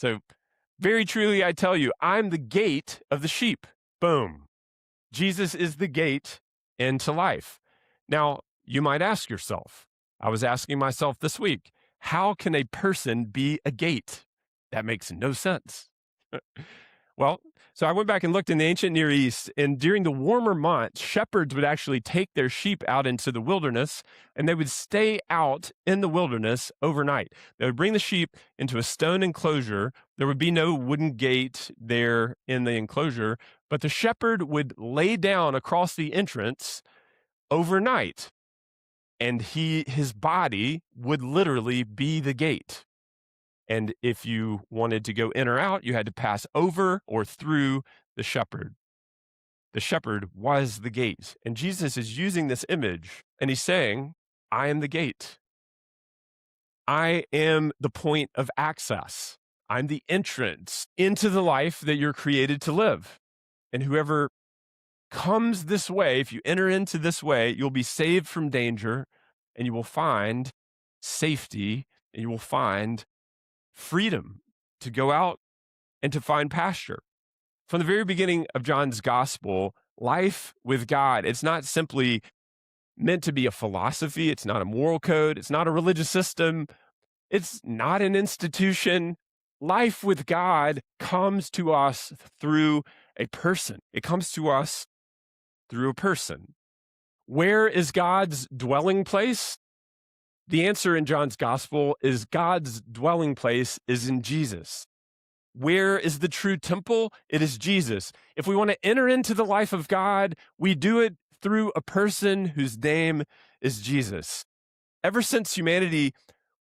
So very truly, I tell you, I'm the gate of the sheep. Boom. Jesus is the gate into life. Now, you might ask yourself, I was asking myself this week, how can a person be a gate? That makes no sense. Well, so I went back and looked in the ancient Near East, and during the warmer months, shepherds would actually take their sheep out into the wilderness, and they would stay out in the wilderness overnight. They would bring the sheep into a stone enclosure. There would be no wooden gate there in the enclosure, but the shepherd would lay down across the entrance overnight, and his body would literally be the gate. And if you wanted to go in or out, you had to pass over or through the shepherd. The shepherd was the gate. And Jesus is using this image and he's saying, I am the gate. I am the point of access. I'm the entrance into the life that you're created to live. And whoever comes this way, if you enter into this way, you'll be saved from danger and you will find safety and you will find freedom to go out and to find pasture. From the very beginning of John's gospel, life with God, it's not simply meant to be a philosophy. It's not a moral code. It's not a religious system. It's not an institution. Life with God comes to us through a person. It comes to us through a person. Where is God's dwelling place? The answer in John's gospel is God's dwelling place is in Jesus. Where is the true temple? It is Jesus. If we want to enter into the life of God, we do it through a person whose name is Jesus. Ever since humanity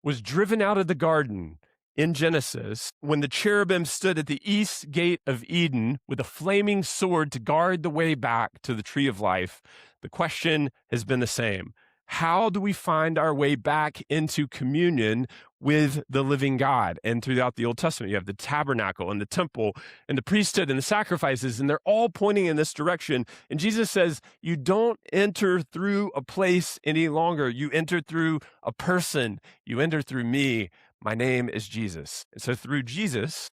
was driven out of the garden in Genesis, when the cherubim stood at the east gate of Eden with a flaming sword to guard the way back to the tree of life, the question has been the same. How do we find our way back into communion with the living God? And throughout the Old Testament, you have the tabernacle and the temple and the priesthood and the sacrifices, and they're all pointing in this direction. And Jesus says, you don't enter through a place any longer. You enter through a person. You enter through me. My name is Jesus. And so through Jesus,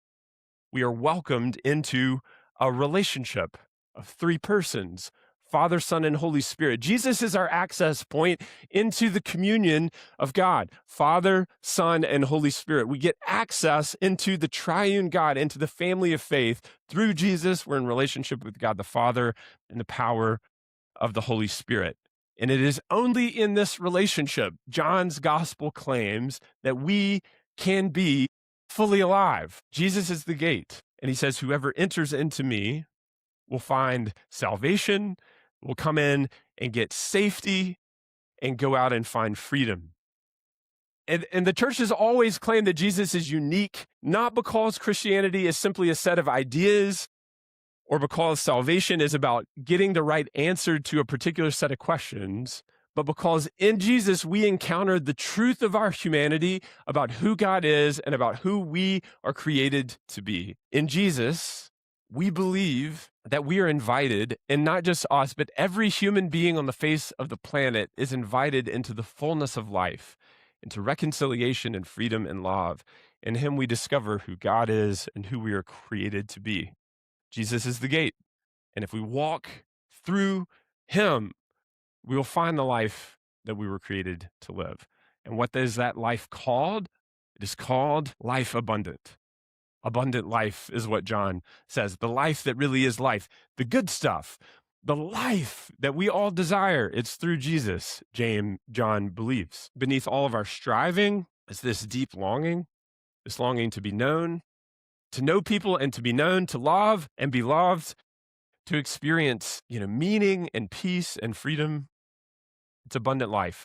we are welcomed into a relationship of three persons, Father, Son, and Holy Spirit. Jesus is our access point into the communion of God. Father, Son, and Holy Spirit. We get access into the triune God, into the family of faith. Through Jesus, we're in relationship with God the Father and the power of the Holy Spirit. And it is only in this relationship, John's gospel claims, that we can be fully alive. Jesus is the gate. And he says, whoever enters into me will find salvation, will come in and get safety and go out and find freedom. And the church has always claimed that Jesus is unique, not because Christianity is simply a set of ideas or because salvation is about getting the right answer to a particular set of questions, but because in Jesus we encounter the truth of our humanity about who God is and about who we are created to be. In Jesus, we believe that we are invited, and not just us, but every human being on the face of the planet is invited into the fullness of life, into reconciliation and freedom and love. In him we discover who God is and who we are created to be. Jesus is the gate. And if we walk through him, we will find the life that we were created to live. And what is that life called? It is called life abundant. Abundant life is what John says. The life that really is life. The good stuff. The life that we all desire. It's through Jesus, John believes. Beneath all of our striving is this deep longing, this longing to be known, to know people and to be known, to love and be loved, to experience, meaning and peace and freedom. It's abundant life.